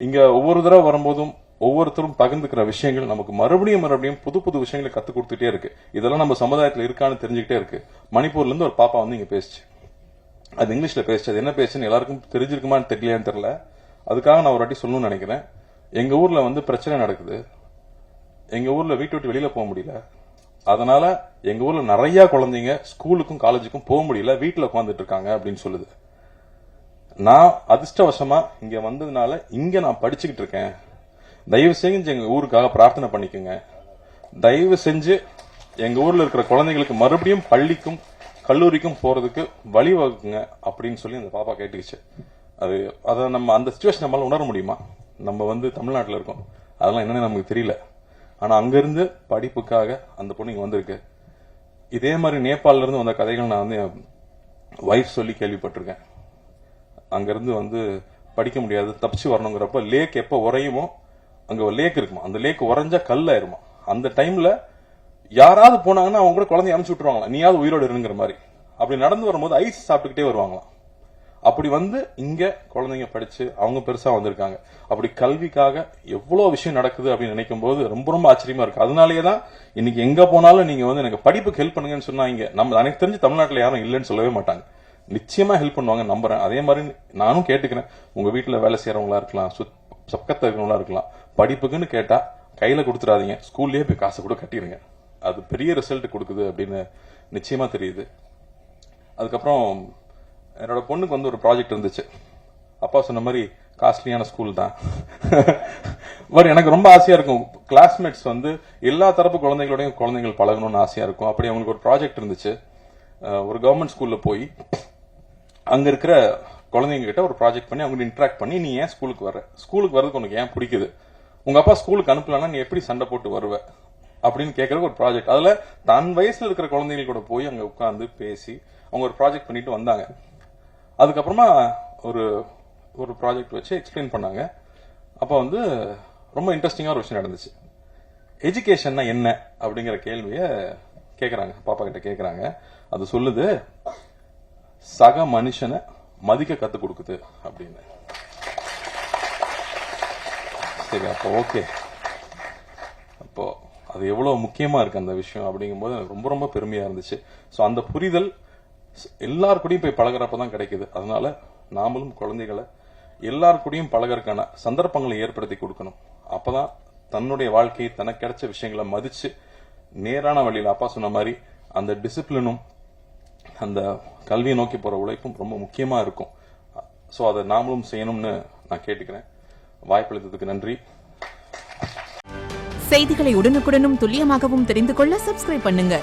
இங்க ஒவ்வொரு தடவை வரும்போதும் ஒவ்வொருத்தரும் பகிர்ந்துக்கிற விஷயங்கள் நமக்கு மறுபடியும் புது புது விஷயங்களை கத்து கொடுத்துட்டே இருக்கு. இதெல்லாம் நம்ம சமுதாயத்தில் இருக்கான்னு தெரிஞ்சுக்கிட்டே இருக்கு. மணிப்பூர்ல இருந்து ஒரு பாப்பா வந்து இங்க பேசுச்சு. அது இங்கிலீஷ்ல பேசுச்சு. அது என்ன பேசுன்னு எல்லாருக்கும் தெரிஞ்சிருக்குமான்னு தெரியலையான்னு தெரியல. அதுக்காக நான் ஒரு வாட்டி சொல்லணும்னு நினைக்கிறேன். எங்க ஊர்ல வந்து பிரச்சனை நடக்குது. எங்க ஊர்ல வீட்டு விட்டு வெளியில போக முடியல. அதனால எங்க ஊர்ல நிறைய குழந்தைங்க ஸ்கூலுக்கும் காலேஜுக்கும் போக முடியல, வீட்டுல உட்காந்துட்டு இருக்காங்க அப்படின்னு சொல்லுது. நான் அதிர்ஷ்டவசமா இங்க வந்ததுனால இங்க நான் படிச்சுக்கிட்டு இருக்கேன். தயவு செஞ்சு எங்க ஊருக்காக பிரார்த்தனை பண்ணிக்கோங்க. தயவு செஞ்சு எங்க ஊர்ல இருக்கிற குழந்தைகளுக்கு மறுபடியும் பள்ளிக்கும் கல்லூரிக்கும் போறதுக்கு வழிவகுக்குங்க அப்படின்னு சொல்லி அந்த பாப்பா கேட்டுக்கிச்சு. அதை நம்ம அந்த சிச்சுவேஷன் நம்மளால உணர முடியுமா? நம்ம வந்து தமிழ்நாட்டில் இருக்கோம், அதெல்லாம் என்னன்னு நமக்கு தெரியல. ஆனா அங்கிருந்து படிப்புக்காக அந்த பொண்ணுங்க வந்திருக்கு. இதே மாதிரி நேபாளில இருந்து வந்த கதைகள் நான் வந்து வைஃப் சொல்லி கேள்விப்பட்டிருக்கேன். அங்கிருந்து வந்து படிக்க முடியாது, தப்பிச்சு வரணுங்கிறப்ப லேக் எப்ப உறையுமோ, அங்க ஒரு லேக் இருக்குமா, அந்த லேக் உறைஞ்சா கல்லாயிருமா. அந்த டைம்ல யாராவது போனாங்கன்னா அவங்க கூட குழந்தைய அனுப்பிச்சு விட்டுருவாங்களா, நீயாவது உயிரோடு இருங்கிற மாதிரி. அப்படி நடந்து வரும்போது ஐஸ் சாப்பிட்டுக்கிட்டே வருவாங்களாம். அப்படி வந்து இங்க குழந்தைங்க படிச்சு அவங்க பெருசா வந்திருக்காங்க. அப்படி கல்விக்காக எவ்வளவு விஷயம் நடக்குது அப்படின்னு நினைக்கும் போது ரொம்ப ரொம்ப ஆச்சரியமா இருக்கு. அதனாலேயேதான் இன்னைக்கு எங்க போனாலும் நீங்க வந்து எனக்கு படிப்புக்கு ஹெல்ப் பண்ணுங்கன்னு சொன்னா இங்க நம்ம எனக்கு தெரிஞ்சு தமிழ்நாட்டில் யாரும் இல்லைன்னு சொல்லவே மாட்டாங்க. நிச்சயமா ஹெல்ப் பண்ணுவாங்க நம்புறேன். அதே மாதிரி நானும் கேட்டுக்கிறேன். உங்க வீட்டுல வேலை செய்யறவங்களா இருக்கலாம், பக்கத்துல இருக்கிறவங்களா இருக்கலாம், படிப்புக்குன்னு கேட்டா கையில கொடுத்துடாதீங்க, ஸ்கூல்லயே போய் காசை கூட கட்டிடுங்க. அது பெரிய ரிசல்ட் கொடுக்குது அப்படின்னு நிச்சயமா தெரியுது. அதுக்கப்புறம் என்னோட பொண்ணுக்கு வந்து ஒரு ப்ராஜெக்ட் இருந்துச்சு. அப்பா சொன்ன மாதிரி காஸ்ட்லியான ஸ்கூல் தான். பட் எனக்கு ரொம்ப ஆசையா இருக்கும், கிளாஸ்மேட்ஸ் வந்து எல்லா தரப்பு குழந்தைகளோடையும் குழந்தைகள் பழகணும்னு ஆசையா இருக்கும். அப்படி அவங்களுக்கு ஒரு ப்ராஜெக்ட் இருந்துச்சு. ஒரு கவர்மெண்ட் ஸ்கூல்ல போய் அங்க இருக்கிற குழந்தைங்க கிட்ட ஒரு ப்ராஜெக்ட் பண்ணி அவங்க இன்டராக்ட் பண்ணி, நீ ஏன் ஸ்கூலுக்கு வர, ஸ்கூலுக்கு வரதுக்கு உனக்கு ஏன் பிடிக்குது, உங்க அப்பா ஸ்கூலுக்கு அனுப்பலன்னா நீ எப்படி சண்டை போட்டு வருவ அப்படின்னு கேட்கறதுக்கு ஒரு ப்ராஜெக்ட். அதுல தன் வயசுல இருக்கிற குழந்தைகள் கூட போய் அங்க உட்கார்ந்து பேசி அவங்க ஒரு ப்ராஜெக்ட் பண்ணிட்டு வந்தாங்க. அதுக்கப்புறமா ஒரு ஒரு ப்ராஜெக்ட் வச்சு எக்ஸ்பிளைன் பண்ணாங்க. அப்ப வந்து ரொம்ப இன்ட்ரெஸ்டிங்கா ஒரு விஷயம் நடந்துச்சு. எஜுகேஷன்னா என்ன அப்படிங்கிற கேள்விய கேக்குறாங்க, பாப்பா கிட்ட கேக்குறாங்க. அது சொல்லுது, சக மனுஷனை மதிக்க கத்து கொடுக்குது அப்படின்னு. சரி, அப்போ ஓகே, அப்போ அது எவ்வளவு முக்கியமா இருக்கு அந்த விஷயம் அப்படிங்கும்போது எனக்கு ரொம்ப ரொம்ப பெருமையா இருந்துச்சு. சோ அந்த புரிதல் எல்லாருக்கூடயும் போய் பழகிறப்பதான் கிடைக்குது. அதனால நாமளும் குழந்தைகளை எல்லாருக்கூடயும் பழகிறதுக்கான சந்தர்ப்பங்களை ஏற்படுத்தி கொடுக்கணும். அப்பதான் தன்னுடைய வாழ்க்கையை தனக்கு கிடைச்ச விஷயங்களை மதிச்சு நேரான வழியில் அப்பா சொன்ன மாதிரி அந்த டிசிப்ளினும் அந்த கல்வியை நோக்கி போற உழைப்பும் ரொம்ப முக்கியமா இருக்கும். சோ அதை நாமளும் செய்யணும்னு நான் கேட்டுக்கிறேன். வாய்ப்பளித்ததுக்கு நன்றி. செய்திகளை உடனுக்குடனும் துல்லியமாகவும் தெரிந்து கொள்ள சப்ஸ்கிரைப் பண்ணுங்க.